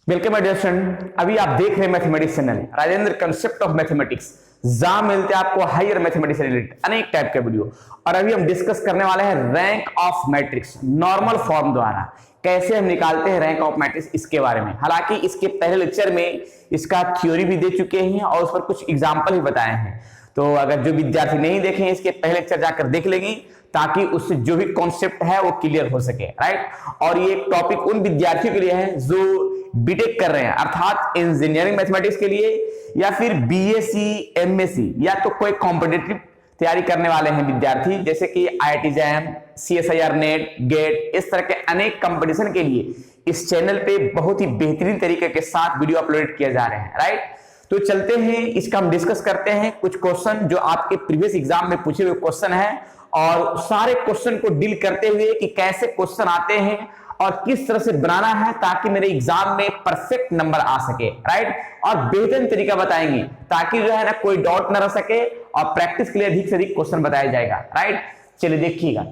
Welcome my dear student. अभी आप देख रहे हैं mathematics channel Rajendra concept of mathematics. जहां मिलते हैं आपको हायर मैथमेटिक्स से रिलेटेड अनेक टाइप के वीडियो। और अभी हम डिस्कस करने वाले हैं rank of matrix normal form द्वारा कैसे हम निकालते हैं रैंक ऑफ मैट्रिक्स, इसके बारे में। हालांकि इसके पहले लेक्चर में इसका थ्योरी भी दे चुके हैं और उस पर कुछ एग्जाम्पल भी बताए हैं। तो अगर जो विद्यार्थी नहीं देखे हैं इसके पहले लेक्चर जाकर देख लेंगे ताकि उससे जो भी कॉन्सेप्ट है वो क्लियर हो सके, राइट। और ये टॉपिक उन विद्यार्थियों के लिए है जो बीटेक कर रहे हैं, अर्थात इंजीनियरिंग मैथमेटिक्स के लिए, या फिर बीएससी एमएससी, या तो कोई कॉम्पिटिटिव तैयारी करने वाले हैं विद्यार्थी, जैसे कि IIT JAM, CSIR NET, GATE, इस तरह के अनेक कंपटीशन के लिए इस चैनल पे बहुत ही बेहतरीन तरीके के साथ वीडियो अपलोड किए जा रहे हैं, राइट। तो चलते हैं, इसका हम डिस्कस करते हैं कुछ क्वेश्चन जो आपके प्रीवियस एग्जाम में पूछे हुए क्वेश्चन है, और सारे क्वेश्चन को डील करते हुए कि कैसे क्वेश्चन आते हैं और किस तरह से बनाना है ताकि मेरे एग्जाम में परफेक्ट नंबर आ सके, राइट। और बेहतरीन तरीका बताएंगे ताकि जो है ना कोई डाउट ना रह सके और प्रैक्टिस के लिए अधिक से अधिक क्वेश्चन बताया जाएगा, राइट। चलिए देखिएगा,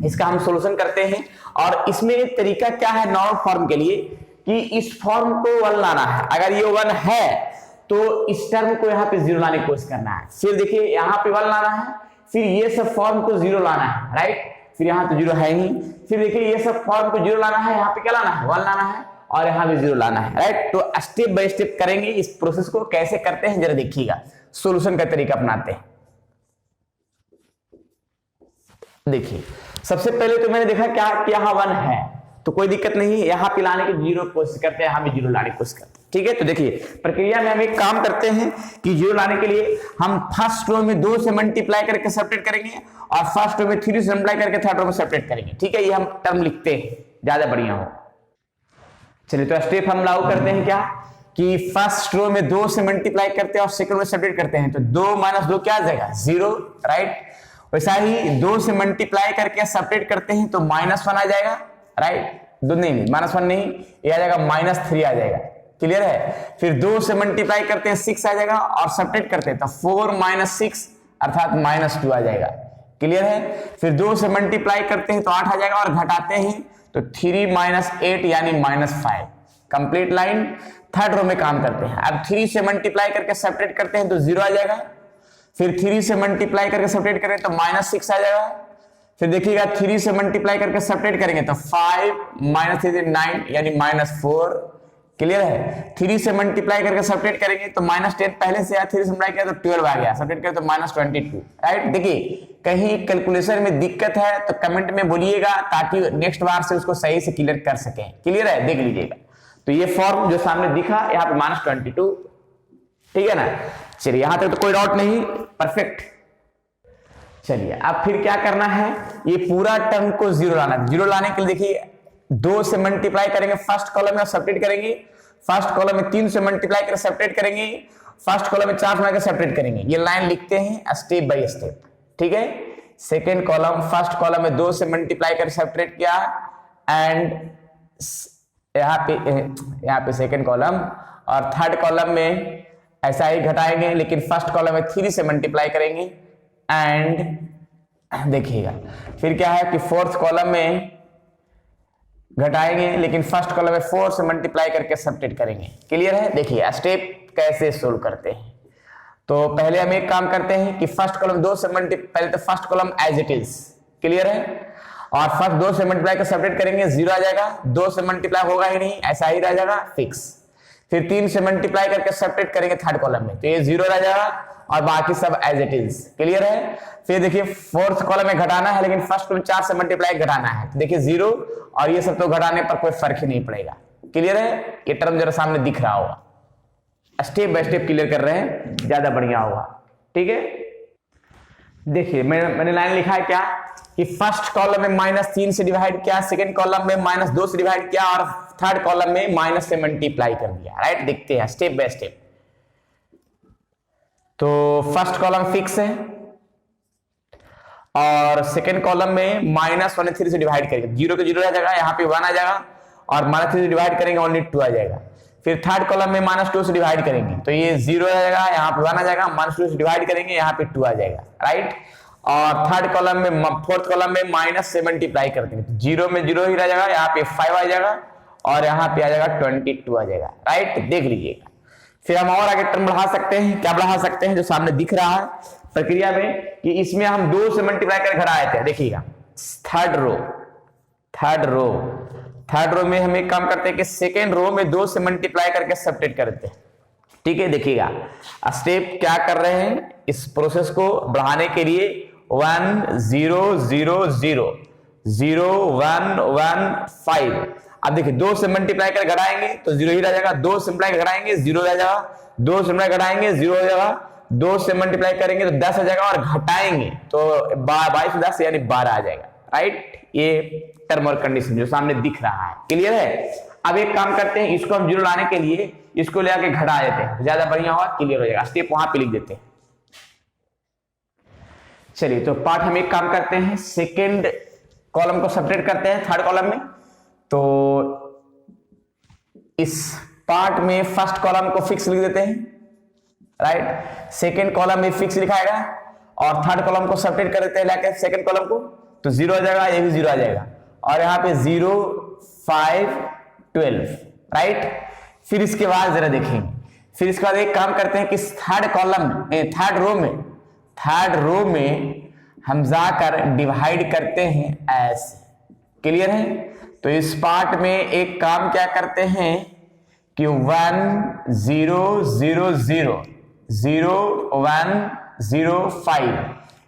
इसका हम सोल्यूशन करते हैं। और इसमें तरीका क्या है नॉर्मल फॉर्म के लिए कि इस फॉर्म को 1 लाना है। अगर ये 1 है तो इस टर्म को यहाँ पे 0 लाने की कोशिश करना है। फिर देखिए यहाँ पे 1 लाना है, फिर ये सब फॉर्म को 0 लाना है, राइट। फिर यहाँ तो 0 है ही, फिर देखिए ये सब फॉर्म को 0 लाना है, यहाँ पे क्या लाना है 1 लाना है, और यहाँ भी 0 लाना है, राइट। तो स्टेप बाय स्टेप करेंगे इस प्रोसेस को, कैसे करते हैं जरा देखिएगा। सॉल्यूशन का तरीका अपनाते हैं। देखिए सबसे पहले तो मैंने देखा क्या कि यहाँ 1 है तो कोई दिक्कत नहीं है, यहाँ पे लाने की 0 कोशिश करते हैं, यहाँ भी 0 लाने की कोशिश करते हैं, ठीक है। तो देखिए प्रक्रिया में हम एक काम करते हैं कि 0 लाने के लिए हम फर्स्ट रो में 2 से मल्टीप्लाई करके सेपरेट करेंगे और फर्स्ट रो में 3 से मल्टीप्लाई करके थर्ड रो में सेपरेट करेंगे, ठीक है। ये हम टर्म लिखते हैं ज्यादा बढ़िया हो। चलिए तो स्टेप हम लागू करते हैं क्या कि फर्स्ट रो में 2 से मल्टीप्लाई करते हैं और सेकंड में सेपरेट करते हैं, तो 2 - 2 क्या आ जाएगा 0, राइट। वैसा ही 2 से मल्टीप्लाई करके सेपरेट करते हैं तो -1 आ जाएगा, राइट। दो नहीं -1 नहीं, ये आ जाएगा -3 आ जाएगा, क्लियर है। फिर 2 से मल्टीप्लाई करते हैं 6 आ जाएगा और सेपरेट करते हैं तो 4 - 6 अर्थात -2 आ जाएगा, क्लियर है। फिर 2 से मल्टीप्लाई करते हैं तो 8 आ जाएगा और घटाते हैं तो 3 - 8 यानी -5, कंप्लीट लाइन। थर्ड रो में काम करते हैं, अब 3 से मल्टीप्लाई करके सेपरेट करते हैं तो 0 आ जाएगा। फिर 3 से मल्टीप्लाई करके सेपरेट करें तो -6 आ जाएगा। फिर देखिएगा 3 से मल्टीप्लाई करके सेपरेट करेंगे तो 5 - 3 9 यानी -4, क्लियर है। 3 से मल्टीप्लाई करके सेपरेट करेंगे तो -10 पहले से आया, 3 से मल्टीप्लाई किया तो 12 आ गया, सेपरेट करें तो -22, राइट। देखिए कहीं कैलकुलेशन में दिक्कत है तो कमेंट में बोलिएगा ताकि नेक्स्ट बार से उसको सही से क्लियर कर सकें, क्लियर है, देख लीजिएगा। तो ये फॉर्म जो सामने दिखा यहाँ पे -22, ठीक है ना। चलिए यहां तक तो कोई डाउट नहीं, परफेक्ट। चलिए अब फिर क्या करना है, ये पूरा टर्म को 0 लाना है। 0 लाने के लिए देखिए 2 से मल्टीप्लाई करेंगे फर्स्ट कॉलम में, सेपरेट करेंगे। फर्स्ट कॉलम में 3 से मल्टीप्लाई करके सेपरेट करेंगे, फर्स्ट कॉलम में 4 से सेपरेट करेंगे। ये लाइन लिखते हैं स्टेप बाय स्टेप, ठीक है। सेकेंड कॉलम, फर्स्ट कॉलम में 2 से मल्टीप्लाई करके सेपरेट किया एंड यहाँ पे सेकेंड कॉलम, और थर्ड कॉलम में ऐसा ही घटाएंगे लेकिन फर्स्ट कॉलम में 3 से मल्टीप्लाई करेंगे एंड देखिएगा फिर क्या है कि फोर्थ कॉलम में घटाएंगे लेकिन फर्स्ट कॉलम में 4 से मल्टीप्लाई करके सब्ट्रैक्ट करेंगे, क्लियर है। देखिए स्टेप कैसे सोल्व करते हैं। तो पहले हम एक काम करते हैं कि फर्स्ट कॉलम 2 से पहले तो first column as it is, clear है। और फर्स्ट 2 से मल्टीप्लाई कर सेपरेट करेंगे 0 आ जाएगा, 2 से मल्टीप्लाई होगा ही नहीं, ऐसा ही रह जाएगा फिक्स। फिर 3 से मल्टीप्लाई करके सेपरेट करेंगे थर्ड कॉलम में तो ये 0 रह जाएगा और बाकी सब एज इट इज, क्लियर है। फिर देखिए फोर्थ कॉलम में घटाना है लेकिन फर्स्ट कॉलम 4 से मल्टीप्लाई घटाना है तो देखिए 0, और ये सब तो घटाने पर कोई फर्क ही नहीं पड़ेगा, क्लियर है। ये टर्म जरा सामने दिख रहा होगा, स्टेप बाय स्टेप क्लियर कर रहे हैं, ज्यादा बढ़िया होगा, ठीक है। देखिए मैंने लाइन लिखा है क्या कि फर्स्ट कॉलम में -3 से डिवाइड किया, सेकंड कॉलम में -2 से डिवाइड किया और थर्ड कॉलम में माइनस से मल्टीप्लाई कर दिया, राइट। देखते हैं स्टेप बाय स्टेप। तो फर्स्ट कॉलम फिक्स है और सेकंड कॉलम में -1 से डिवाइड करेंगे, 0 के 0 रह जाएगा, यहाँ पे 1 आ जाएगा और -3 से डिवाइड करेंगे ओनली 2 आ जाएगा। फिर थर्ड कॉलम में -2 से डिवाइड करेंगे तो ये 0 आ जाएगा, यहाँ पे 1 आ जाएगा, -2 से डिवाइड करेंगे यहाँ पे 2 आ जाएगा, राइट। और थर्ड कॉलम में फोर्थ कॉलम में माइनस से मल्टीप्लाई कर देंगे तो 0 में 0 ही रह जाएगा, यहाँ पे 5 आ जाएगा और यहाँ पे आ जाएगा 22 आ जाएगा, राइट, देख लीजिएगा। फिर हम और आगे टर्म बढ़ा सकते हैं, क्या बढ़ा सकते हैं जो सामने दिख रहा है प्रक्रिया में, कि इसमें हम 2 से मल्टीप्लाई कर घटाए थे, देखिएगा थर्ड रो में हम एक काम करते हैं कि सेकेंड रो में 2 से मल्टीप्लाई करके सब्ट्रैक्ट करते हैं, ठीक है। देखिएगा स्टेप क्या कर रहे हैं, इस प्रोसेस को बढ़ाने के लिए 1 0 0 0 0 1 1 5। अब देखिए 2 से मल्टीप्लाई कर घटाएंगे तो 0 ही रह जाएगा, 2 से मल्टीप्लाई घटाएंगे 0 रह जाएगा, 2 से मल्टीप्लाई घटाएंगे 0 हो जाएगा, 2 से मल्टीप्लाई करेंगे तो 10 आ जाएगा और घटाएंगे तो 22 10 यानी 12 आ जाएगा, राइट। ये टर्म और कंडीशन जो सामने दिख रहा है, क्लियर है। अब एक काम करते हैं, इसको हम 0 लाने के लिए इसको ले आके घटा देते हैं, ज्यादा बढ़िया होगा, क्लियर हो जाएगा। स्टेप वहां पे लिख देते हैं। चलिए तो पार्ट हम एक काम करते हैं, सेकेंड कॉलम को सब्ट्रैक्ट करते हैं थर्ड कॉलम में। तो इस पार्ट में फर्स्ट कॉलम को फिक्स लिख देते हैं, राइट। सेकेंड कॉलम में फिक्स लिखाएगा और थर्ड कॉलम को सब्ट्रैक्ट कर देते हैं लाके सेकेंड कॉलम को, तो 0 आ जाएगा, ये भी 0 आ जाएगा और यहाँ पे 0 5 12, राइट। फिर इसके बाद जरा देखेंगे, फिर इसके बाद एक काम करते हैं कि थर्ड कॉलम में थर्ड रो में हम जाकर डिवाइड करते हैं ऐसे, क्लियर है। तो इस पार्ट में एक काम क्या करते हैं कि 1 0 0 0 0 1 0 5,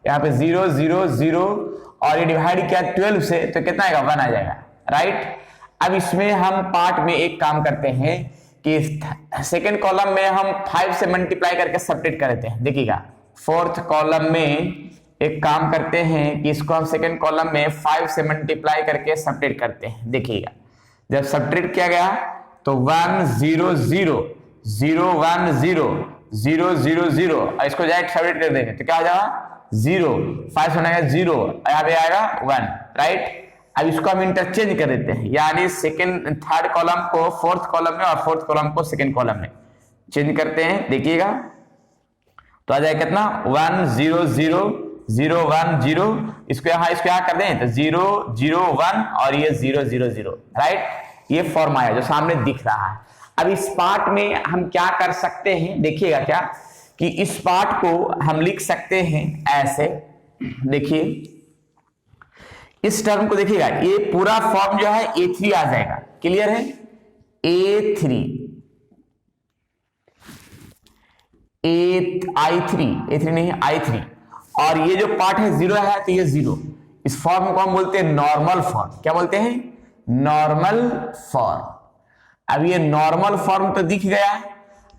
यहाँ पे 0 0 0 और ये डिवाइड किया 12 से तो कितना आएगा 1 आ जाएगा, राइट। अब इसमें हम पार्ट में एक काम करते हैं कि सेकेंड कॉलम में हम 5 से मल्टीप्लाई करके सब्ट्रैक्ट कर देते हैं। देखिएगा फोर्थ कॉलम में एक काम करते हैं कि इसको हम सेकेंड कॉलम में 5 से मल्टीप्लाई करके सब्ट्रैक्ट करते हैं। देखिएगा जब सब्ट्रैक्ट किया गया तो 1 0 0 0 1 0 0 0 0 और इसको डायरेक्ट सब्ट्रैक्ट कर देंगे तो क्या हो जाएगा 0, 5 से बनाएगा 0, यहाँ पे आएगा 1, राइट। अब इसको हम इंटरचेंज कर देते हैं, यानी सेकेंड थर्ड कॉलम को फोर्थ कॉलम में और फोर्थ कॉलम को सेकेंड कॉलम में चेंज करते हैं। देखिएगा तो आ जाएगा कितना 1 0 0 0 1 0, इसको यहाँ कर दें तो 0 0 1 और ये 0 0 0, राइट। ये फॉर्म आया जो सामने दिख रहा है। अब इस पार्ट में हम क्या कर सकते हैं, देखिएगा क्या कि इस पार्ट को हम लिख सकते हैं ऐसे, देखिए इस टर्म को देखिएगा, ये पूरा फॉर्म जो है A3 आ जाएगा, क्लियर है। A3 नहीं I3, और ये जो पार्ट है 0 है तो ये 0, इस फॉर्म को हम बोलते हैं नॉर्मल फॉर्म। क्या बोलते हैं? Normal form. अब ये नॉर्मल फॉर्म तो दिख गया है।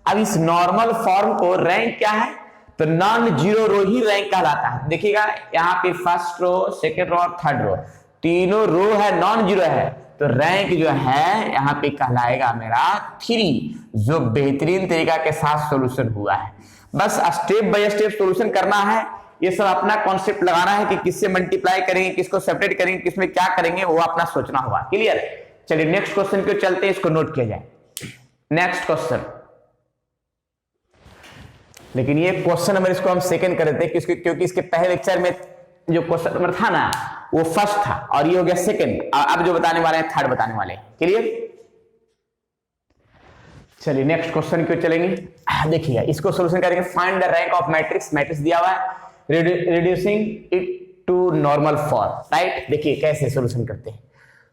अब इस नॉर्मल फॉर्म को रैंक क्या है, तो नॉन जीरो रो ही रैंक कहलाता है। देखिएगा यहाँ पे फर्स्ट रो, सेकेंड रो और थर्ड रो, तीनों रो है नॉन जीरो है, तो रैंक जो है यहाँ पे कहलाएगा मेरा 3, जो बेहतरीन तरीका के साथ सॉल्यूशन हुआ है। बस स्टेप बाय स्टेप सॉल्यूशन करना है, ये सब अपना कॉन्सेप्ट लगाना है कि किससे मल्टीप्लाई करेंगे, किसको सेपरेट करेंगे, किसमें क्या करेंगे, वो अपना सोचना होगा। क्लियर? चलिए नेक्स्ट क्वेश्चन को चलते हैं, इसको नोट किया जाए। नेक्स्ट क्वेश्चन, लेकिन ये क्वेश्चन नंबर इसको हम सेकंड कर देते हैं क्योंकि इसके पहले लेक्चर में जो क्वेश्चन नंबर था ना वो फर्स्ट था और ये हो गया सेकंड। अब जो बताने वाले हैं थर्ड बताने वाले हैं। क्लियर? चलिए नेक्स्ट क्वेश्चन क्यों चलेंगे, देखिए इसको सॉल्यूशन करेंगे। Find the rank of matrix, matrix दिया हुआ है, reducing it to normal form, right. देखिए कैसे सॉल्यूशन करते हैं,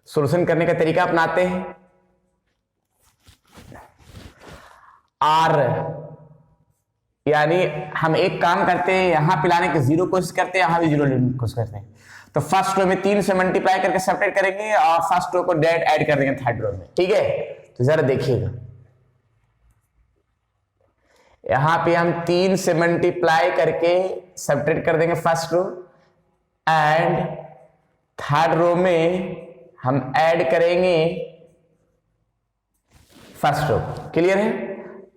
सॉल्यूशन करने का तरीका अपनाते हैं। आर यानी हम एक काम करते हैं, यहां पे लाने के 0 कोशिश करते हैं, यहां भी 0 लेने की कोशिश करते हैं। तो फर्स्ट रो में 3 से मल्टीप्लाई करके सेपरेट करेंगे और फर्स्ट रो को डायरेक्ट ऐड कर देंगे थर्ड रो में। ठीक है, तो जरा देखिएगा यहां पे हम 3 से मल्टीप्लाई करके सेपरेट कर देंगे first row, and third row में हम ऐड करेंगे फर्स्ट रो। क्लियर है?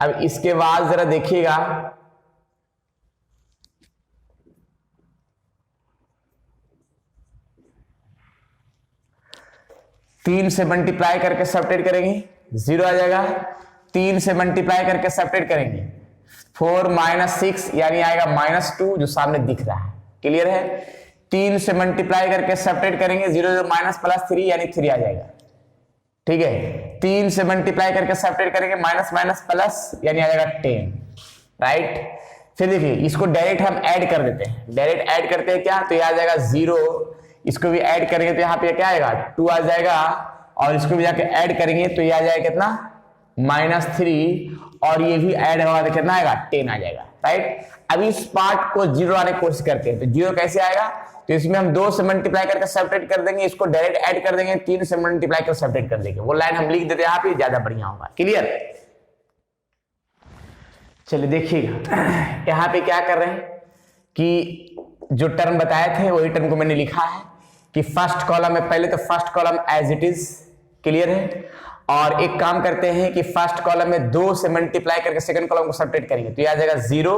अब इसके बाद जरा देखिएगा, 3 से मल्टीप्लाई करके सेपरेट करेंगे 0 आ जाएगा, 3 से मल्टीप्लाई करके सेपरेट करेंगे 4 - 6 यानी आएगा -2 जो सामने दिख रहा है। क्लियर है? 3 से मल्टीप्लाई करके सेपरेट करेंगे 0 -+3 यानी 3 आ जाएगा। ठीक है, 3 से मल्टीप्लाई करके सब्ट्रैक्ट करेंगे, माइनस माइनस प्लस यानी आ जाएगा 10, राइट। फिर देखिए इसको डायरेक्ट हम ऐड कर देते हैं, डायरेक्ट ऐड करते हैं क्या, तो ये आ जाएगा 0, इसको भी ऐड करेंगे तो यहाँ पे क्या आएगा 2 आ जाएगा, और इसको भी जाके ऐड करेंगे तो ये आ जाएगा कितना -3, और ये भी ऐड होगा तो कितना आएगा 10 आ जाएगा, राइट। अब इस पार्ट को 0 आने की कोशिश करते हैं, तो 0 कैसे आएगा, तो इसमें हम 2 से मल्टीप्लाई करके सब्ट्रैक्ट कर देंगे, इसको डायरेक्ट ऐड कर देंगे, 3 से मल्टीप्लाई कर सब्ट्रैक्ट कर देंगे, वो लाइन हम लिख देते हैं यहाँ पे, ज्यादा बढ़िया होगा। क्लियर। चलिए देखिएगा यहाँ पे क्या कर रहे हैं कि जो टर्म बताए थे वही टर्म को मैंने लिखा है कि फर्स्ट कॉलम में, पहले तो first column as it is, clear है। और एक काम करते हैं कि फर्स्ट कॉलम में 2 से मल्टीप्लाई करके सेकंड कॉलम को सब्ट्रैक्ट करेंगे, तो ये आ जाएगा 0,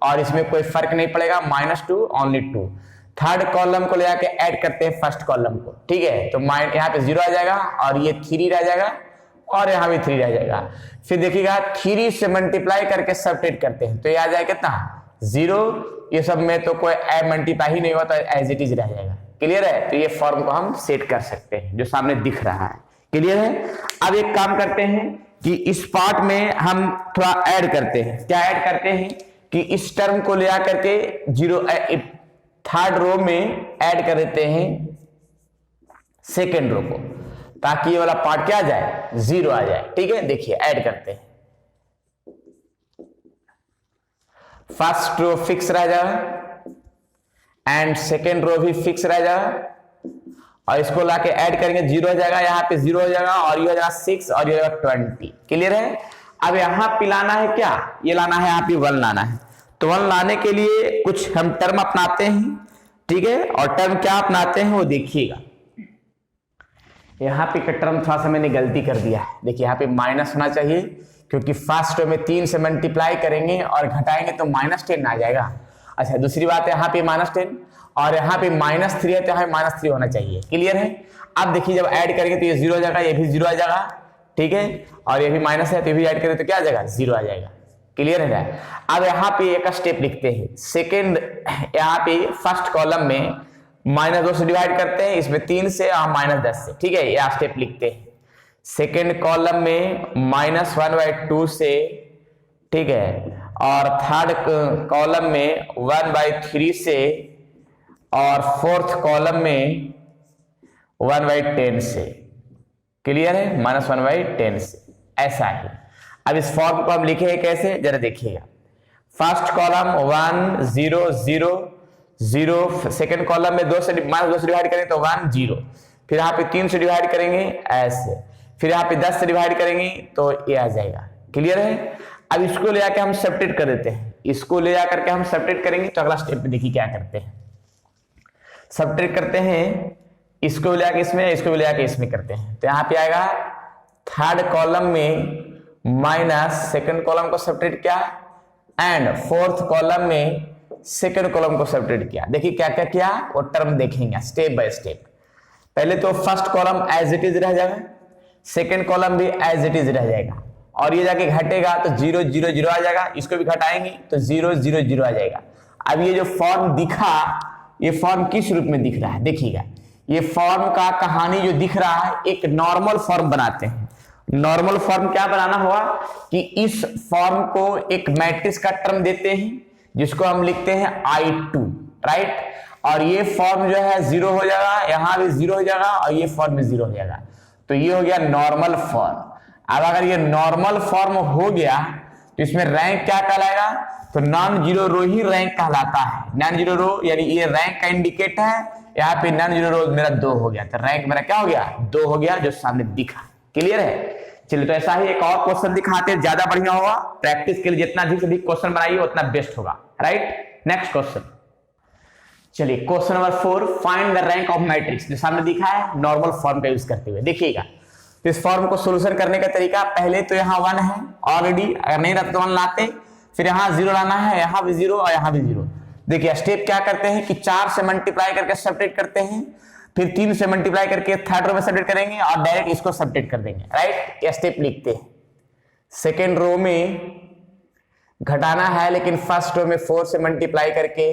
और इसमें कोई फर्क नहीं पड़ेगा, -2 ओनली 2। थर्ड कॉलम को ले जाके ऐड करते हैं फर्स्ट कॉलम को, ठीक है, तो यहाँ पे 0 आ जाएगा, और ये 3 रह जाएगा, और यहाँ भी 3 रह जाएगा। फिर देखिएगा 3 से मल्टीप्लाई करके सब्ट्रैक्ट करते हैं, तो ये आ जाएगा कितना 0, ये सब में तो कोई मल्टीप्लाई ही नहीं होता, एज इट इज रह जाएगा। क्लियर है, तो ये फॉर्म को हम सेट कर सकते हैं जो सामने दिख रहा है। क्लियर है। अब एक काम करते हैं कि इस पार्ट में हम थोड़ा ऐड करते हैं, क्या ऐड करते हैं कि इस टर्म को ले आकर के 0 थर्ड रो में ऐड कर देते हैं सेकेंड रो को, ताकि ये वाला पार्ट क्या आ जाए 0 आ जाए, ठीक है। देखिए ऐड करते हैं, फर्स्ट रो फिक्स रह जाएगा एंड सेकेंड रो भी फिक्स रह जाएगा, और इसको लाके ऐड करेंगे 0 हो जाएगा, यहाँ पे 0 हो जाएगा, और ये हो जाएगा 6, और ये हो जाएगा 20। क्लियर है। अब यहाँ पे लाना है क्या, ये लाना है यहाँ पे 1 लाना है, तो 1 लाने के लिए कुछ हम टर्म अपनाते हैं, ठीक है। और टर्म क्या अपनाते हैं वो देखिएगा। यहाँ पे का टर्म थोड़ा सा मैंने गलती कर दिया है, देखिए यहाँ पे माइनस होना चाहिए, क्योंकि फर्स्ट रो में 3 से मल्टीप्लाई करेंगे और घटाएंगे तो -10 आ जाएगा। अच्छा दूसरी बात है यहाँ पे -10, और यहाँ पे -3 है तो यहाँ -3 होना चाहिए। क्लियर है। अब देखिए जब ऐड करेंगे तो ये 0 हो जाएगा, ये भी 0 आ जाएगा, ठीक है, और ये भी माइनस है तो ये भी ऐड करें तो क्या आ जाएगा 0 आ जाएगा। क्लियर है। अब यहाँ पे एक स्टेप लिखते हैं, सेकेंड यहाँ पे फर्स्ट कॉलम में -2 से डिवाइड करते हैं, इसमें 3 से और -10 से, ठीक है, यह स्टेप लिखते हैं। सेकेंड कॉलम में -1/2 से, ठीक है, और थर्ड कॉलम में 1/3 से, और फोर्थ कॉलम में 1/10 से। क्लियर है, -1/10 से, ऐसा है। अब इस फॉर्म को हम लिखे कैसे जरा देखिएगा। फर्स्ट कॉलम 1 0 0 0, सेकेंड कॉलम में -2 से डिवाइड करेंगे तो 1 0, फिर यहाँ पे 3 से डिवाइड करेंगे ऐसे, फिर यहाँ पे 10 से डिवाइड करेंगे तो ये आ जाएगा। क्लियर है। अब इसको ले जाकर हम सब्ट्रैक्ट कर देते हैं, इसको ले जाकर के हम सब्ट्रैक्ट करेंगे तो अगला स्टेप में देखिए क्या करते हैं, सब्ट्रैक्ट करते हैं, इसको ले जाकर इसमें, इसको ले जाकर इसमें करते हैं, तो यहाँ पे आएगा थर्ड कॉलम में माइनस, सेकंड कॉलम को सब्ट्रैक्ट किया, एंड फोर्थ कॉलम में सेकंड कॉलम को सब्ट्रैक्ट किया। देखिए क्या क्या किया वो टर्म देखेंगे स्टेप बाय स्टेप। पहले तो first column as it is रह जाएगा, सेकंड कॉलम भी एज इट इज रह जाएगा, और ये जाके घटेगा तो 0 0 0 आ जाएगा, इसको भी घटाएंगे तो 0 0 0 आ जाएगा। अब ये जो फॉर्म दिखा, ये फॉर्म किस रूप में दिख रहा है देखिएगा। ये फॉर्म का कहानी जो दिख रहा है, एक नॉर्मल फॉर्म बनाते हैं। नॉर्मल फॉर्म क्या बनाना होगा कि इस फॉर्म को एक मैट्रिक्स का टर्म देते हैं जिसको हम लिखते हैं I2, राइट, और ये फॉर्म जो है 0 हो जाएगा, यहां भी 0 हो जाएगा, और ये फॉर्म में 0 हो जाएगा, तो ये हो गया नॉर्मल फॉर्म। अब अगर ये नॉर्मल फॉर्म हो गया तो इसमें रैंक क्या कहलाएगा, तो नॉन जीरो रो ही रैंक कहलाता है। नॉन जीरो रो यानी ये रैंक का इंडिकेट है, यहाँ पे नॉन जीरो रो मेरा 2 हो गया, तो रैंक मेरा क्या हो गया 2 हो गया, जो सामने दिखा। क्लियर है। चलिए तो ऐसा ही एक और क्वेश्चन दिखाते हैं, ज्यादा बढ़िया होगा, प्रैक्टिस के लिए जितना अधिक से अधिक क्वेश्चन बनाइए उतना बेस्ट होगा, राइट। नेक्स्ट क्वेश्चन, चलिए question number 4, find the rank of matrix, जो सामने दिखा है नॉर्मल फॉर्म का यूज करते हुए। देखिएगा तो इस फॉर्म को सोल्यूशन करने का तरीका, पहले तो यहाँ 1 है ऑलरेडी, अगर नहीं रहता तो 1 लाते, फिर यहाँ 0 लाना है, यहाँ भी 0 और यहाँ भी 0। देखिए स्टेप क्या करते हैं कि 4 से मल्टीप्लाई करके सब्ट्रैक्ट करते हैं, फिर 3 से मल्टीप्लाई करके थर्ड रो में सब्ट्रैक्ट करेंगे और डायरेक्ट इसको सब्ट्रैक्ट कर देंगे, राइट। ये स्टेप लिखते हैं। सेकेंड रो में घटाना है लेकिन फर्स्ट रो में 4 से मल्टीप्लाई करके,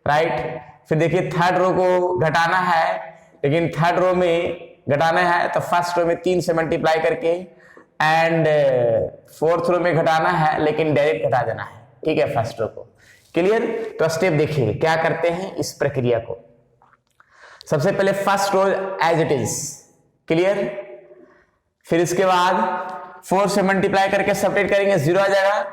राइट। फिर देखिए थर्ड रो को घटाना है लेकिन थर्ड रो में घटाना है तो फर्स्ट रो में 3 से मल्टीप्लाई करके एंड फोर्थ रो में घटाना है, लेकिन डायरेक्ट घटा देना है, ठीक है, फर्स्ट रो को। क्लियर? तो स्टेप देखिए क्या करते हैं इस प्रक्रिया को। सबसे पहले first row as it is, clear. फिर इसके बाद 4 से मल्टीप्लाई करके सब्ट्रैक्ट करेंगे, 0 आ जाएगा।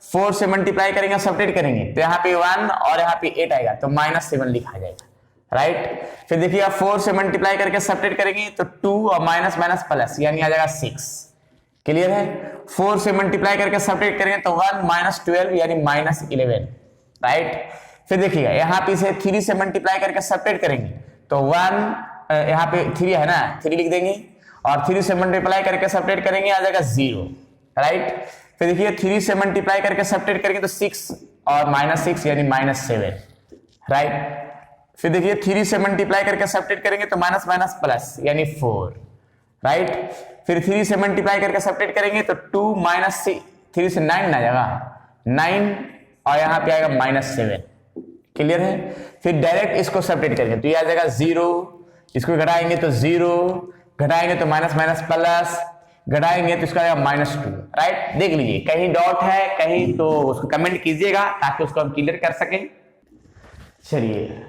4 से मल्टीप्लाई करेंगे, सब्ट्रैक्ट करेंगे तो यहाँ पे 1 और यहाँ पे 8 आएगा, तो -7 लिखा जाएगा, राइट। फिर देखिएगा 4 से मल्टीप्लाई करके सब्ट्रैक्ट करेंगे तो 2 और माइनस माइनस प्लस यानी आ जाएगा 6। क्लियर है? 4 से मल्टीप्लाई करके सब्ट्रैक्ट करेंगे तो 1 -12 यानी -11, राइट। फिर देखिएगा यहाँ पे इसे 3 से मल्टीप्लाई करके सब्ट्रैक्ट करेंगे तो 1 यहाँ पे 3 है ना, 3 लिख देंगे और 3 से मल्टीप्लाई करके सब्ट्रैक्ट करेंगे आ जाएगा 0, राइट। फिर देखिए 3 से मल्टीप्लाई करके सब्ट्रैक्ट करेंगे तो 6 और -6 यानी -7, राइट। फिर देखिए 3 से मल्टीप्लाई करके सब्ट्रैक्ट करेंगे तो माइनस माइनस प्लस यानी 4, राइट। फिर 3 से मल्टीप्लाई करके सब्ट्रैक्ट करेंगे तो 2 -3 से 9 आ जाएगा, 9 और यहाँ पे आएगा -7। क्लियर है? फिर डायरेक्ट इसको सब्ट्रैक्ट करेंगे तो ये आ जाएगा 0, इसको घटाएंगे तो 0, घटाएंगे तो माइनस माइनस प्लस, घटाएंगे तो इसका आएगा -2, राइट। देख लीजिए कहीं डॉट है कहीं, तो उसको कमेंट कीजिएगा ताकि उसको हम क्लियर कर सकें। चलिए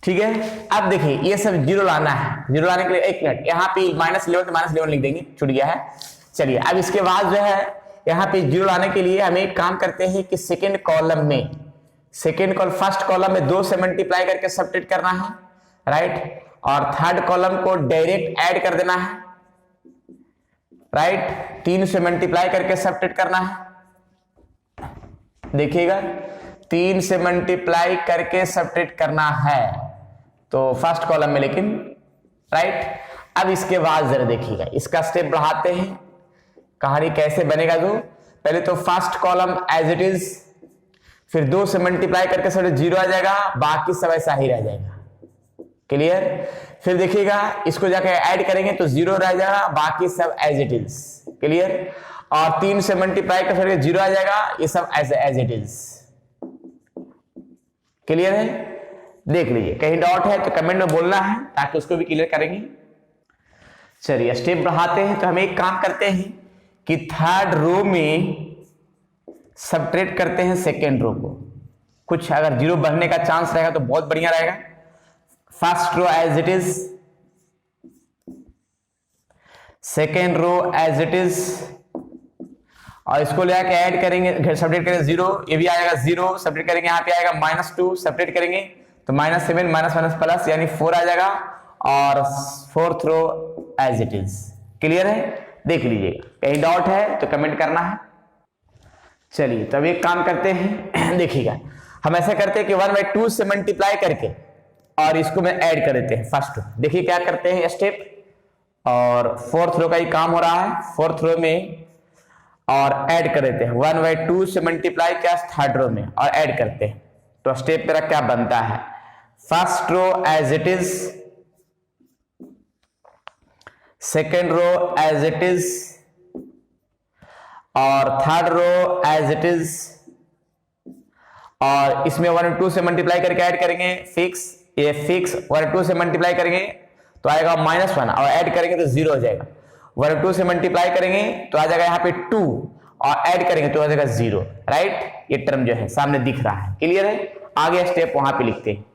ठीक है, अब देखिए ये सब 0 लाना है। 0 लाने के लिए 1 मिनट, यहाँ पे -11 तो -11 लिख देंगे, छूट गया है। चलिए अब इसके बाद जो है यहाँ पे 0 लाने के लिए हमें एक काम करते हैं कि सेकेंड कॉलम में, फर्स्ट कॉलम में 2 से मल्टीप्लाई करके सब्ट्रैक्ट करना है, राइट। और थर्ड कॉलम को डायरेक्ट ऐड कर देना है, राइट। 3 से मल्टीप्लाई करके सब्ट्रैक्ट करना है, देखिएगा 3 से मल्टीप्लाई करके सब्ट्रैक्ट करना है तो फर्स्ट कॉलम में, लेकिन राइट। अब इसके बाद जरा देखिएगा इसका स्टेप बढ़ाते हैं, कहानी कैसे बनेगा। जो पहले तो first column as it is, फिर 2 से मल्टीप्लाई करके सब 0 आ जाएगा, बाकी सब ऐसा ही रह जाएगा। क्लियर? फिर देखिएगा इसको जाके ऐड करेंगे तो 0 रह जाएगा, बाकी सब एज इट इज। क्लियर? और 3 से मल्टीप्लाई करके 0 आ जाएगा, ये सब एज इट इज। क्लियर है? देख लीजिए कहीं डॉट है तो कमेंट में बोलना है ताकि उसको भी क्लियर करेंगे। चलिए स्टेप बढ़ाते हैं, तो हम एक काम करते हैं कि थर्ड रो में सब्ट्रैक्ट करते हैं सेकेंड रो को। कुछ अगर 0 बढ़ने का चांस रहेगा तो बहुत बढ़िया रहेगा। First row as it is, second row as it is, और इसको लेकर ऐड करेंगे, सब्ट्रैक्ट करेंगे 0, ये भी आएगा 0, सब्ट्रैक्ट करेंगे यहाँ पे आएगा -2, सब्ट्रैक्ट करेंगे तो -7 माइनस माइनस प्लस यानी 4 आ जाएगा, और fourth row as it is. Clear है? देख लीजिएगा कहीं डॉट है तो कमेंट करना है। चलिए तब एक काम करते हैं देखिएगा हम ऐसा करते हैं कि 1/2 से मल्टीप्लाई करके और इसको मैं ऐड कर देते हैं फर्स्ट रो। देखिए क्या करते हैं स्टेप, और फोर्थ रो का ही काम हो रहा है, फोर्थ रो में और ऐड कर देते हैं 1/2 से मल्टीप्लाई क्या थर्ड रो में और ऐड करते हैं। तो स्टेप मेरा क्या बनता है, first row as it is, second row as it is, और third row as it is, और इसमें 1/2 से मल्टीप्लाई करके ऐड करेंगे फिक्स, ये फिक्स 1/2 से मल्टीप्लाई करेंगे तो आएगा -1 और ऐड करेंगे तो 0 हो जाएगा। 1/2 से मल्टीप्लाई करेंगे तो आ जाएगा यहाँ पे 2 और ऐड करेंगे तो आ जाएगा 0, राइट। ये टर्म जो है सामने दिख रहा है। क्लियर है? आगे स्टेप वहां पे लिखते हैं।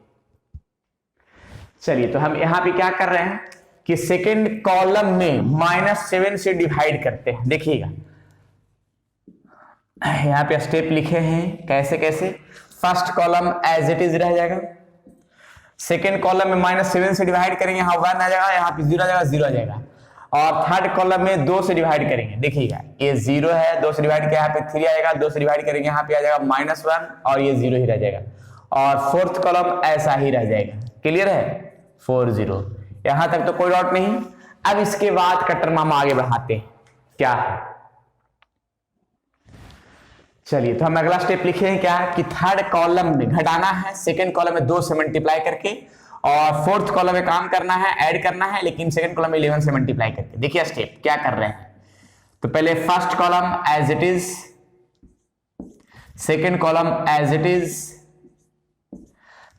चलिए तो हम यहाँ पे क्या कर रहे हैं कि सेकेंड कॉलम में -7 से डिवाइड करते हैं। देखिएगा यहाँ पे स्टेप लिखे हैं कैसे कैसे। First column as it is रह जाएगा, सेकेंड कॉलम में -7 से डिवाइड करेंगे, यहाँ 1 आ जाएगा, यहाँ पे 0 आ जाएगा, 0 आ जाएगा। और थर्ड कॉलम में 2 से डिवाइड करेंगे, देखिएगा ये 0 है, 2 से डिवाइड किया, यहाँ पे 3 आएगा, 2 से डिवाइड करेंगे, यहाँ पे आ जाएगा -1 और ये 0 ही रह जाएगा। और फोर्थ कॉलम ऐसा ही रह जाएगा। क्लियर है? 4 0, यहां तक तो कोई डॉट नहीं। अब इसके बाद कटर मामा आगे बढ़ाते हैं, क्या है। चलिए तो हम अगला स्टेप लिखे हैं क्या कि थर्ड कॉलम में घटाना है, सेकेंड कॉलम में 2 से मल्टीप्लाई करके, और फोर्थ कॉलम में काम करना है, ऐड करना है, लेकिन सेकंड कॉलम में 11 से मल्टीप्लाई करके। देखिए स्टेप क्या कर रहे हैं, तो पहले first column as it is, second column as it is,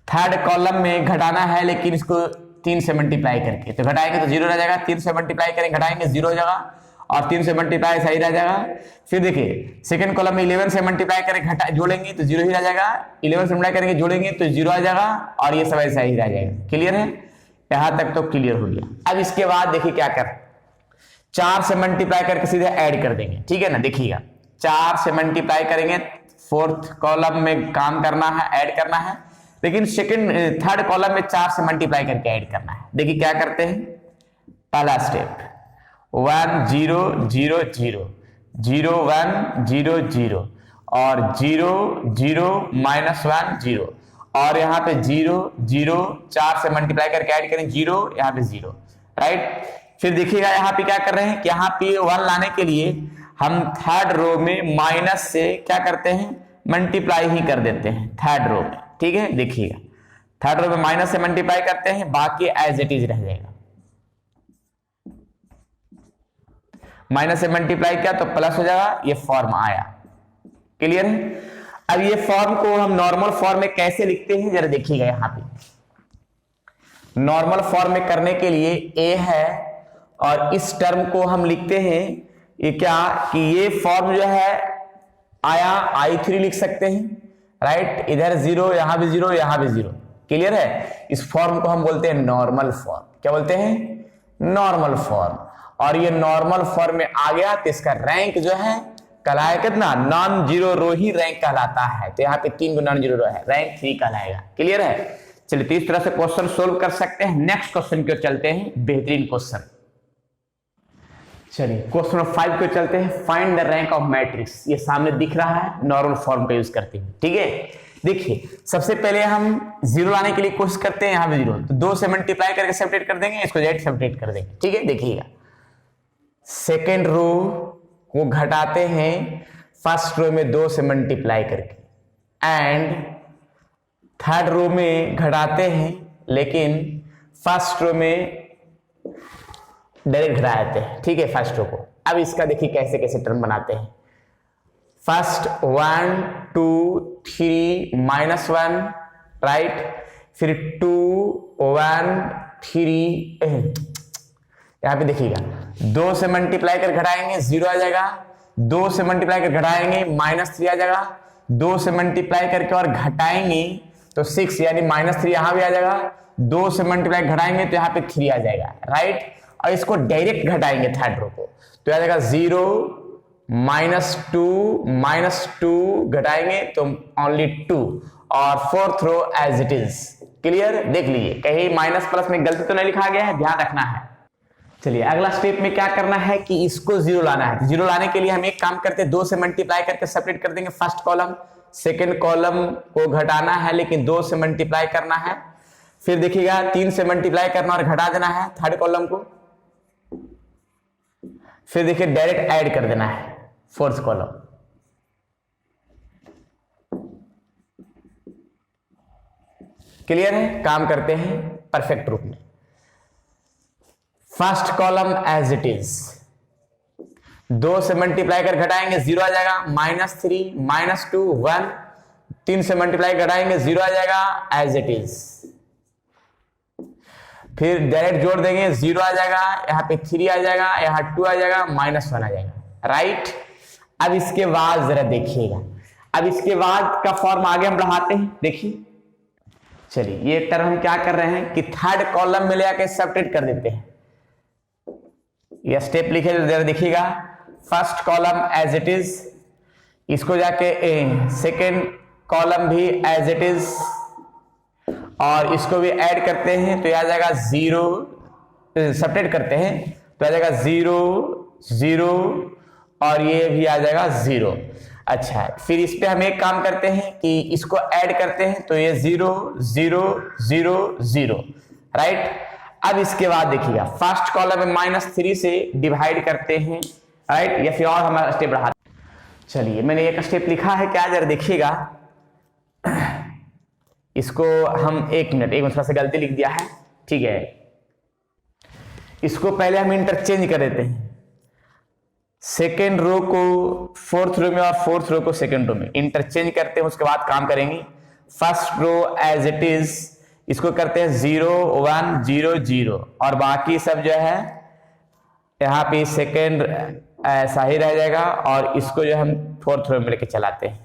third column में घटाना है लेकिन इसको 3 से मल्टीप्लाई करके, तो घटाएंगे तो 0 रह जाएगा, 3 से मल्टीप्लाई करेंगे घटाएंगे 0 हो जाएगा, और 3 से मल्टीप्लाई सही रह जाएगा। फिर देखिए सेकंड कॉलम में 11 से मल्टीप्लाई करें घटा जोड़ेंगे तो 0 ही रह जाएगा, 11 से मल्टीप्लाई करेंगे जोड़ेंगे तो 0 आ जाएगा, और ये सब ऐसा ही रह जाएगा। क्लियर है, यहां तक तो क्लियर हो गया। अब इसके बाद देखिए क्या कर, 4 से मल्टीप्लाई करके सीधे ऐड कर देंगे, ठीक है ना। देखिएगा 4 से मल्टीप्लाई करेंगे, फोर्थ कॉलम में काम करना है, ऐड करना है, लेकिन थर्ड कॉलम में 4 से मल्टीप्लाई करके ऐड करना है। देखिए क्या करते हैं, पहला स्टेप 1 0 0 0 0 1 0 0 और 0 0 -1 0, और यहाँ पे 0 0 4 से मल्टीप्लाई करके ऐड करें 0, यहाँ पे 0, राइट। फिर देखिएगा यहाँ पे क्या कर रहे हैं कि यहाँ पे 1 लाने के लिए हम थर्ड रो में माइनस से क्या करते हैं, मल्टीप्लाई ही कर देते हैं थर्ड रो में, ठीक है। देखिएगा थर्ड रो में माइनस से मल्टीप्लाई करते हैं, बाकी एज इट इज रह जाएगा। माइनस से मल्टीप्लाई किया तो प्लस हो जाएगा, ये फॉर्म आया। क्लियर है। अब ये फॉर्म को हम नॉर्मल फॉर्म में कैसे लिखते हैं जरा देखिएगा। यहां पे नॉर्मल फॉर्म में करने के लिए ए है, और इस टर्म को हम लिखते हैं ये क्या कि ये फॉर्म जो है आया I3 लिख सकते हैं, राइट। इधर 0, यहां भी 0, यहां भी 0। क्लियर है। इस फॉर्म को हम बोलते हैं नॉर्मल फॉर्म। क्या बोलते हैं, नॉर्मल फॉर्म। और ये नॉर्मल फॉर्म में आ गया तो इसका रैंक जो है कहलाएगा कितना, नॉन जीरो रो ही रैंक कहलाता है। तो यहाँ पे 3 गो नॉन जीरो रो है, रैंक 3 कहलाएगा। क्लियर है। चलिए तो इस तरह से क्वेश्चन सोल्व कर सकते हैं। नेक्स्ट क्वेश्चन की ओर चलते हैं, बेहतरीन क्वेश्चन। चलिए क्वेश्चन नंबर 5 को चलते हैं। Find the rank of matrix. ये सामने दिख रहा है, नॉर्मल फॉर्म का यूज करते हैं, ठीक है। देखिए सबसे पहले हम 0 लाने के लिए कोशिश करते हैं। यहाँ पे 0 तो 2 से मल्टीप्लाई करके सेपरेट कर देंगे, इसको Z सेपरेट कर देंगे, ठीक है। देखिएगा सेकेंड रो को घटाते हैं फर्स्ट रो में 2 से मल्टीप्लाई करके, एंड थर्ड रो में घटाते हैं लेकिन फर्स्ट रो में डायरेक्ट घटा देते हैं, ठीक है, फर्स्ट रो को। अब इसका देखिए कैसे कैसे टर्म बनाते हैं। First 1 2 3 -1, right. फिर 2 1 3, यहां पे देखिएगा 2 से मल्टीप्लाई कर घटाएंगे 0 आ जाएगा, 2 से मल्टीप्लाई कर घटाएंगे -3 आ जाएगा, 2 से मल्टीप्लाई करके और घटाएंगे तो 6 यानी -3 यहां भी आ जाएगा, 2 से मल्टीप्लाई घटाएंगे तो यहाँ पे 3 आ जाएगा, राइट। और इसको डायरेक्ट घटाएंगे थर्ड रो को तो आ जाएगा 0 -2 घटाएंगे तो ओनली 2, और fourth row as it is. Clear. देख लीजिए कहीं माइनस प्लस में गलती तो नहीं लिखा गया है, ध्यान रखना है। चलिए अगला स्टेप में क्या करना है कि इसको 0 लाना है। 0 लाने के लिए हम एक काम करते हैं, 2 से मल्टीप्लाई करके सेपरेट कर देंगे फर्स्ट कॉलम, सेकंड कॉलम को घटाना है लेकिन 2 से मल्टीप्लाई करना है। फिर देखिएगा 3 से मल्टीप्लाई करना और घटा देना है थर्ड कॉलम को। फिर देखिए डायरेक्ट ऐड कर देना है फोर्थ कॉलम। क्लियर है। काम करते हैं परफेक्ट रूप में। First column as it is, 2 से मल्टीप्लाई कर घटाएंगे 0 आ जाएगा, -3 -2 1, 3 से मल्टीप्लाई घटाएंगे 0 आ जाएगा एज इट इज। फिर डायरेक्ट जोड़ देंगे 0 आ जाएगा, यहाँ पे 3 आ जाएगा, यहाँ 2 आ जाएगा, -1 आ जाएगा, राइट। अब इसके बाद जरा देखिएगा, अब इसके बाद का फॉर्म आगे हम बढ़ाते हैं। देखिए चलिए ये टर्म हम क्या कर रहे हैं कि थर्ड कॉलम में ले आके सेपरेट कर देते हैं। यह स्टेप लिखे जरा देखिएगा। First column as it is, इसको जाके सेकेंड कॉलम भी एज इट इज, और इसको भी ऐड करते हैं तो आ जाएगा 0, सेपरेट करते हैं तो आ जाएगा 0 0, और ये भी आ जाएगा 0। अच्छा फिर इस पे हम एक काम करते हैं कि इसको ऐड करते हैं तो ये 0 0 0 0, राइट। अब इसके बाद देखिएगा फर्स्ट कॉलम में -3 से डिवाइड करते हैं, राइट। या फिर और हमारा स्टेप बढ़ाते हैं। चलिए मैंने एक स्टेप लिखा है, क्या जरा देखिएगा। इसको हम एक मिनट थोड़ा सा गलती लिख दिया है, ठीक है। इसको पहले हम इंटरचेंज कर देते हैं, सेकेंड रो को फोर्थ रो में और फोर्थ रो को सेकेंड रो में इंटरचेंज करते हैं, उसके बाद काम करेंगे। First row as it is, इसको करते हैं 0 1 0 0 और बाकी सब जो है यहाँ पे सेकेंड ऐसा ही रह जाएगा और इसको जो हम फोर्थ रो में लेके चलाते हैं।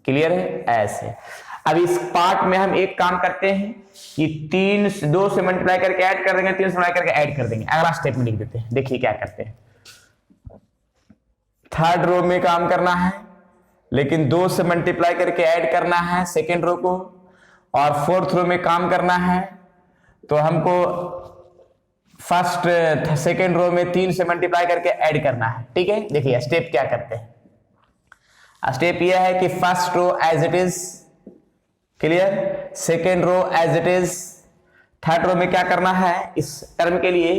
क्लियर है? ऐसे। अब इस पार्ट में हम एक काम करते हैं कि 2 से मल्टीप्लाई करके ऐड कर देंगे, 3 से मल्टीप्लाई करके ऐड कर देंगे। अगला स्टेप में लिख देते हैं। देखिए क्या करते हैं। थर्ड रो में काम करना है, लेकिन 2 से मल्टीप्लाई करके ऐड करना है सेकेंड रो को, और फोर्थ रो में काम करना है तो हमको फर्स्ट सेकेंड रो में 3 से मल्टीप्लाई करके ऐड करना है। ठीक है, देखिए स्टेप क्या करते हैं। स्टेप यह है कि first row as it is, clear, second row as it is, third row में क्या करना है इस टर्म के लिए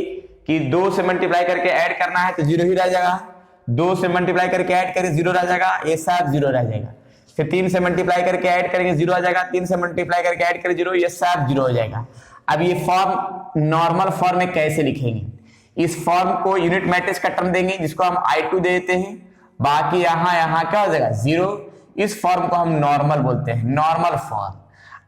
कि 2 से मल्टीप्लाई करके ऐड करना है तो 0 ही रह जाएगा, 2 से मल्टीप्लाई करके ऐड करें 0 रह जाएगा, ये सब 0 रह जाएगा। फिर 3 से मल्टीप्लाई करके ऐड करेंगे 0 आ जाएगा, 3 से मल्टीप्लाई करके ऐड करें 0, ये सब 0 हो जाएगा। अब ये फॉर्म नॉर्मल फॉर्म में कैसे लिखेंगे? इस फॉर्म को यूनिट मैट्रिक्स का टर्म देंगे जिसको हम I2 दे देते हैं, बाकी यहाँ क्या हो जाएगा 0। इस फॉर्म को हम नॉर्मल बोलते हैं, नॉर्मल फॉर्म।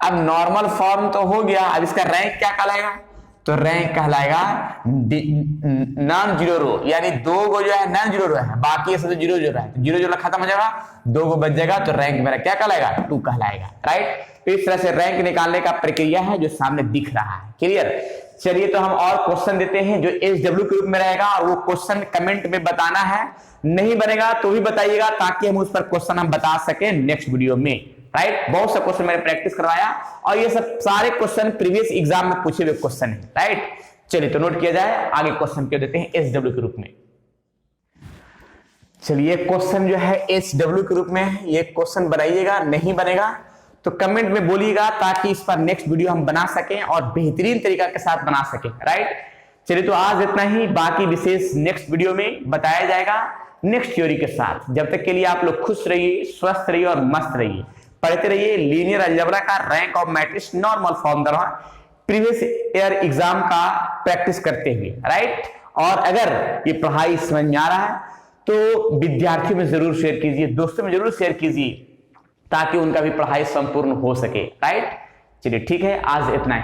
अब नॉर्मल फॉर्म तो हो गया, अब इसका रैंक क्या कहलाएगा? तो रैंक कहलाएगा नॉन जीरो रो, यानी 2 गो जो है नॉन जीरो रो है, बाकी सब 0 0 है, तो 0 0 खत्म हो जाएगा, 2 गो बच जाएगा, तो रैंक मेरा क्या कहलाएगा? 2 कहलाएगा। राइट, तो इस तरह से रैंक निकालने का प्रक्रिया है जो सामने दिख रहा है। क्लियर? चलिए तो हम और क्वेश्चन देते हैं जो SW के रूप में रहेगा, और वो क्वेश्चन कमेंट में बताना है, नहीं बनेगा तो भी बताइएगा ताकि हम उस पर क्वेश्चन हम बता सके नेक्स्ट वीडियो में। राइट, बहुत सा क्वेश्चन मैंने प्रैक्टिस करवाया और ये सब सारे क्वेश्चन प्रीवियस एग्जाम में पूछे हुए क्वेश्चन है। राइट, चलिए तो नोट किया जाए, आगे क्वेश्चन क्यों देते हैं SW के रूप में। चलिए क्वेश्चन जो है SW के रूप में है, ये क्वेश्चन बनाइएगा, नहीं बनेगा तो कमेंट में बोलिएगा ताकि इस पर नेक्स्ट वीडियो हम बना सकें और बेहतरीन तरीका के साथ बना सकें। राइट, चलिए तो आज इतना ही, बाकी विशेष नेक्स्ट वीडियो में बताया जाएगा नेक्स्ट थ्योरी के साथ। जब तक के लिए आप लोग खुश रहिए, स्वस्थ रहिए और मस्त रहिए, पढ़ते रहिए लीनियर अलजेब्रा का rank of matrix normal form द्वारा प्रीवियस ईयर एग्जाम का प्रैक्टिस करते हुए। राइट, और अगर ये पढ़ाई समझ में आ रहा है तो विद्यार्थियों में जरूर शेयर कीजिए, दोस्तों में जरूर शेयर कीजिए ताकि उनका भी पढ़ाई संपूर्ण हो सके। राइट, चलिए ठीक है, आज इतना ही।